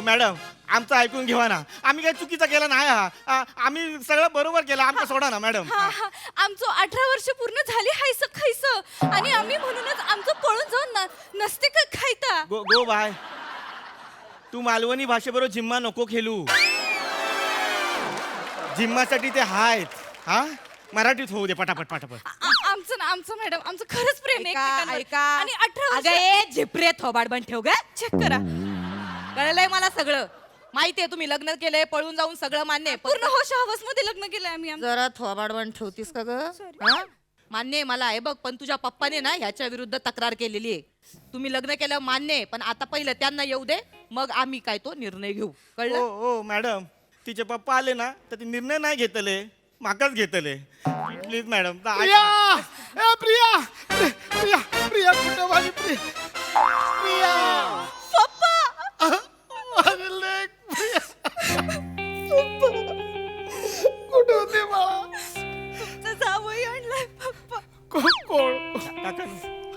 Madam आमचं ऐकून घेवा ना. आम्ही काही चुकीचं केलं नाही हा. आम्ही सगळं बरोबर केलं. आमचं सोडा ना मॅडम. आमचं 18 वर्ष पूर्ण झाली हायस खायचं आणि आम्ही म्हणूनच आमचं पळून जाऊन नसते का खायता. गो गो बाय. तू मालवणी भाषेबरोबर जिम्मा नको खेळू. जिम्मासाठी ते आहेत. हा मराठीत होऊ दे पटापट पटापट. आमचं ना आमचं मॅडम आमचं खरंच प्रेम आहे एकमेकांवर. ऐका आणि 18 अगं वर्ष ए झिपरे थोबाड बन ठेव ग. चेक करा. कळलंय मला सगळं. माहितीये तुम्ही लग्न केलंय पळून जाऊन सगळं मान्य आहे. पूर्ण होश हवस मध्ये लग्न केलंय आम्ही आमचं. जरा थोबाड बन ठेवतीस का ग? हा? मान्य आहे मला आहे बघ, पण तुझ्या पप्पाने ना ह्याच्या विरुद्ध तक्रार केलेली आहे. तुम्ही लग्न केलं मान्य आहे, पण आता पहिलं त्यांना येऊ दे, मग आम्ही काय तो निर्णय घेऊ. कळलं? ओ मॅडम तिचे पप्पा आले ना तर ते निर्णय नाही घेतले, माकाच घेतले. Please madam. प्रिया ए प्रिया प्रिया प्रिया कुठं माझी प्रिया माझी लेक कुठं होते बाळा? तुमचं जावई आणलाय पप्पा. कोण काका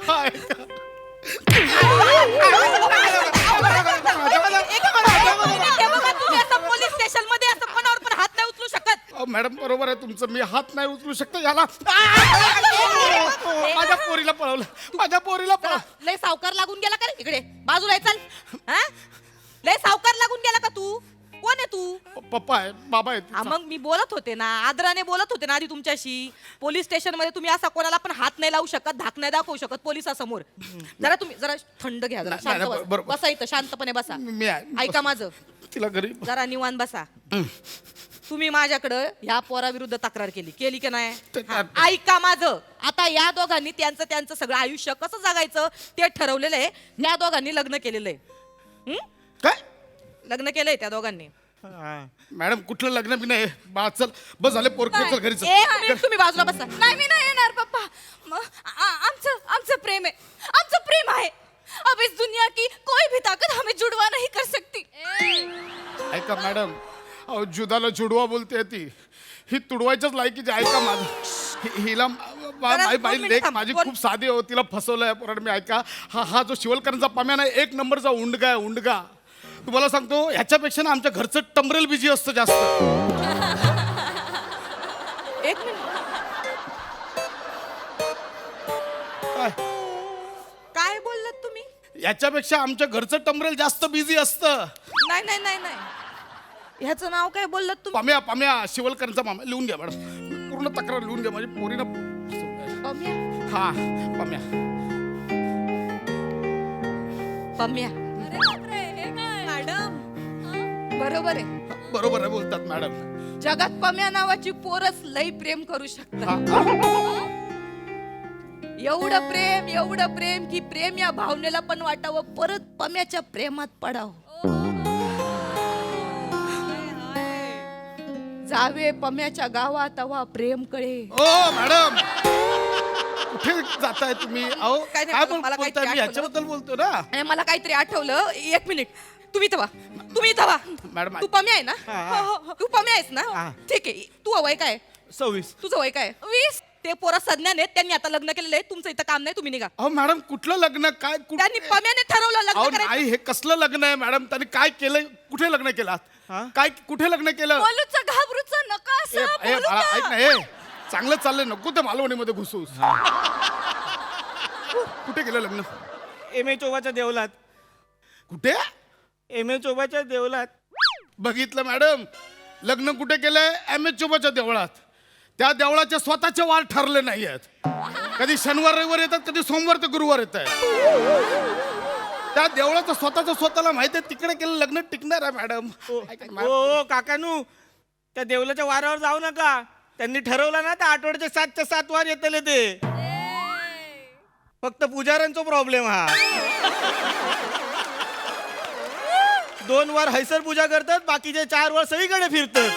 हाय का? तुम्ही असं पोलीस स्टेशन मध्ये असं कोणावर पण हात नाही उचलू शकत. मॅडम बरोबर आहे तुमचं. मी हात नाही उचलू शकतो याला. माझ्या पोरीला पळवलं. माझ्या पोरीला पळव. लय सावकार लागून गेला का रे? इकडे बाजूला ये, चल. हा? लय सावकार लागून गेला का तू? कोण आहे तू? पप्पा आहे बाबा आहे हा, मग मी बोलत होते ना, आदराने बोलत होते ना आधी तुमच्याशी. पोलीस स्टेशन मध्ये तुम्ही असा कोणाला पण हात नाही लावू शकत, धाक नाही दाखवू शकत पोलिसासमोर. जरा तुम्ही जरा थंड घ्या, जरा नाही, शांत नाही, बसा. बरोबर. बसा इथं शांतपणे बसा. मी आहे. ऐका माझं, तिला घरी जरा निवांत बसा. तुम्ही माझ्याकडं ह्या पोराविरुद्ध तक्रार केली की नाही? हा, ऐका माझं. आता या दोघांनी त्यांचं त्यांचं सगळं आयुष्य कसं जगायचं ते ठरवलेलं आहे. या दोघांनी लग्न केलेलं आहे. काय लग्न केलंय त्या दोघांनी. मॅडम कुठलं लग्न बी नाही. बाळा चल बस झाले पोरके चल घरी चल. एक मिनिट तुम्ही बाजूला बसा. नाही मी नाही येणार पप्पा. आमचं प्रेम आहे. आमचं प्रेम आहे. अब इस दुनिया की कोई भी ताकत हमें जुड़वा नहीं कर सकती. ऐका मॅडम, अहो जुदाला जुडवा बोलते ती. ही तुडवायच्याच लायकीची. ऐका माझं हिला दोन माझी मिनिट लेक थांब. माझी खूप साधी हो. तिला फसवलंय पोराड मी. ऐका हा जो शिवलकरांचा पम्या ना एक नंबरचा उंडगा आहे उंडगा. तुम्हाला सांगतो ह्याच्यापेक्षा ना आमच्या घरचं टंबरेल बिजी असतं जास्त. एक मिनिट. काय? काय बोललात तुम्ही? याच्यापेक्षा आमच्या घरचं टंबरेल जास्त बिझी असतं. नाही नाही नाही नाही, ह्याचं नाव काय बोललात तुम्ही? पम्या पम्या शिवलकरांचा मामा. लिहून घ्या मॅडम, पूर्ण तक्रार लिहून घ्या. माझी पोरीनं पम्या. हा पम्या. पम्या. मॅडम बरोबर आहे. बरोबर आहे बोलतात मॅडम. जगात पम्या नावाची पोरच लई प्रेम करू शकतात. एवढं प्रेम की प्रेम या भावनेला पण वाटावं, परत पम्याच्या प्रेमात पडावं. जावे पम्याच्या गावात तवा प्रेम कळे. ओ मॅडम कुठे जाताय तुम्ही? अहो काय नाही, काय मला काहीतरी बोलताय? मी आठवलं. ह्याच्याबद्दल बोलतो ना. आणि मला काहीतरी आठवलं. एक मिनिट. तुम्ही तवा मॅडम तू पम्या आहे ना? तू पम्या आहेस ना? हा. ठीक आहे. तू वय काय? 26. तुझं वय काय? 20. ते पोरं सज्ञान आहेत, त्यांनी आता लग्न केलेलं आहे. तुमचं इथं काम नाही, तुम्ही निघा. अहो मॅडम कुठलं लग्न काय त्यांनी पम्याने ठरवलं अहो लग्न करायचं. नाही हे कसलं लग्न आहे मॅडम? त्यांनी काय केलंय? कुठे लग्न केलं? हा? काय कुठे लग्न केलं? बोलूचं घाबरूचं नका ए, असं ए, बोलू बाळा, का? ऐक ना. ए चांगलं चाललंय, नको ते मालवणीमध्ये घुसूस. कुठे केलं लग्न? MA चोबाच्या देवलात. कुठे? MA चोबाच्या देवलात. बघितलं मॅडम, लग्न कुठे केलंय? MS चोबाच्या देवळात. त्या देवळाचे स्वतःचे वार ठरले नाही आहेत. कधी शनिवार रविवार येतात, कधी सोमवार ते गुरुवार येत आहेत. त्या देवळाचं स्वतःला माहिती आहे. तिकडे केलं लग्न टिकणार आहे मॅडम. ऐका ना, ओ काकानू त्या देवलाच्या वारावर जाऊ नका. त्यांनी ठरवलं ना तर आठवड्याचे 7च्या 7 वार येतले ते. फक्त पुजाऱ्यांचा प्रॉब्लेम हा. 2 वार हैसर पूजा करतात, बाकीचे 4 वार सगळीकडे फिरतात.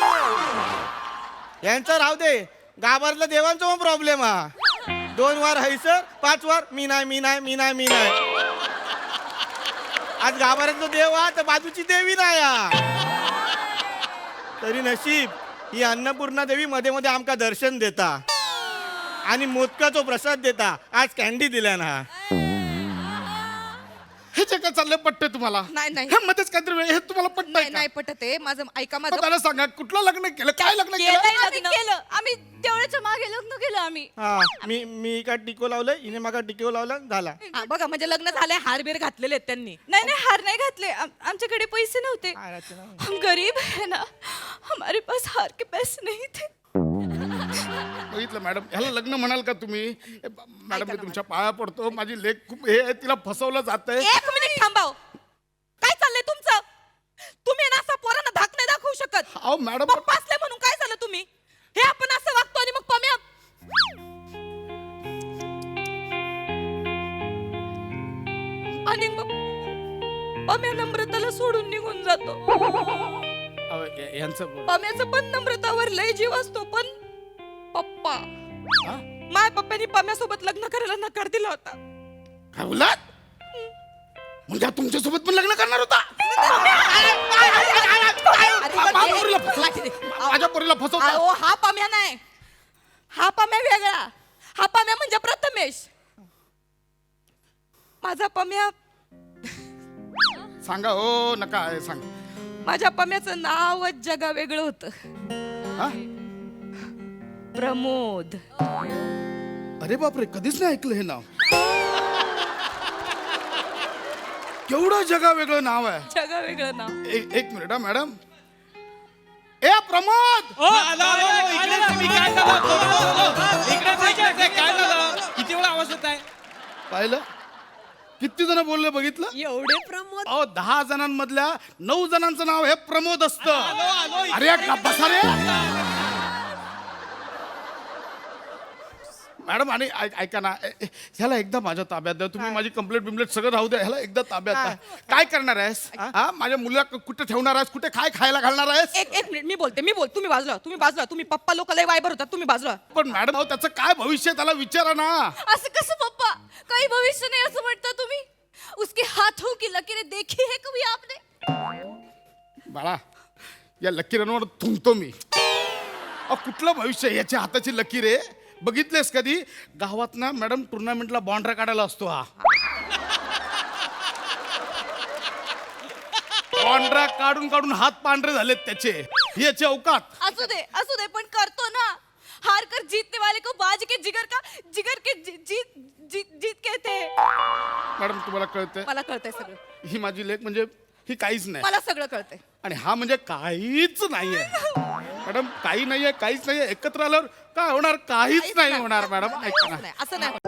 यांचं राहू दे. गाभारल्या देवांचा पण प्रॉब्लेम हा. 2 वार हैसर, 5 वार मी नाही. आज गाभाऱ्यातला देव हा तर बाजूची देवी नाही हा. तरी नशीब ही अन्नपूर्णा देवी मध्ये मध्ये आमका दर्शन देता आणि मोदकाचो प्रसाद देता. आज कॅन्डी दिल्या ना. हे जे पटते का चाललंय पटते तुम्हाला नाही, नाही. हे मध्येच काहीतरी हे तुम्हाला नाही पटतंय नाही का? पटत आहे माझं ऐका मग माझं त्याला सांगा कुठलं लग्न केलं काय लग्न केलंय केलं आम्ही केलं आम्ही देवळाच्या मागे लग्न केलं आम्ही हा मी का टिको लावलंय हिने मागा टिको लावला झाला हा, बघा म्हणजे लग्न झालंय हारबीर घातलेले आहेत त्यांनी नहीं नहीं हार नहीं घातले आमच्याकडे पैसे नव्हते हाराचे नाव. हम गरीब है ना हमारे पास हार के पैसे नहीं थे बघितलं मॅडम ह्याला लग्न म्हणाल का तुम्ही मॅडम मी तुमच्या पाया पडतो माझी लेख खूप हे आहे, तिला फसवलं जातंय एक मिनिट थांबाव काय चाललंय तुमचं तुम्ही ना असं पोरांना धाक नाही दाखवू शकत अहो मॅडम पप्पा असले म्हणून काय झालं तुम्ही हे आपण असं वागतो आणि मग पम्या आणि मग पम्या नम्रताला सोडून निघून जातो अहो, यांचं पम्याचं पण नम्रतावर लय जीव असतो पण पप्पा हा? माय पप्पानी पम्यासोबत लग्न करायला नकार दिला होता काय बोलात म्हणजे तुमच्यासोबत पण लग्न करणार होता माझ्या पोरीला फसवता अहो हा पम्या नाही हा पम्या वेगळा हा पम्या म्हणजे प्रथमेश माझा पम्या सांगा हो नका आहे, सांग माझ्या पम्याचं नावच जगा वेगळं होतं हा? प्रमोद अरे बापरे कधीच नाही ऐकलं हे नाव केवढं जगा वेगळं नाव आहे जगा वेगळं नाव एक मिनिट हा मॅडम ए प्रमोद किती वेळा आवाज येत आहे पाहिलं किती जण बोलले बघितलं एवढे प्रमोद अहो 10 जणांमधल्या 9 जणांचं नाव हे प्रमोद असतं अरे का बसा रे मॅडम आणि ऐका ना ह्याला एकदा माझ्या ताब्यात द्या तुम्ही माझी कंप्लेंट बिम्प्लेट सगळं राहू द्या ह्याला एकदा ताब्यात द्या काय करणार आहेस हा माझ्या मुलीला कुठे ठेवणार आहेस कुठे काय खायला घालणार आहेस एक मिनिट मी बोलते तुम्ही बाजूला तुम्ही पप्पा लोक लय वायबर होतात तुम्ही बाजूला पण मॅडम अहो त्याचं काय भविष्य आहे? त्याला विचारा ना असं कसं पप्पा काही भविष्य नहीं असं म्हणता तुम्ही उसके हाथों की लकीरें देखी है कभी आपने बाळा या लकीरांवर थुंकतो मी अहो कुठलं भविष्य आहे? याच्या हाताची लकीर आहे बघितलेस कधी गावात ना मॅडम टुर्नामेंटला बॉन्ड्रा काढायला असतो हा बॉन्ड्रा काढून काढून हात पांढरे झालेत त्याचे ही याची अवकात असू दे पण करतो ना हार कर जीतने वाले को बाज के जिगर के जीत कहते हैं मॅडम तुम्हाला कळतंय मला कळतंय सगळं ही माझी लेख म्हणजे ही काहीच नाही मला सगळं कळतंय आणि हा म्हणजे काहीच नाहीये मॅडम काही नाहीये काहीच नाहीये एकत्र आल्यावर काय होणार काहीच नाही होणार मॅडम ऐका ना असं नाही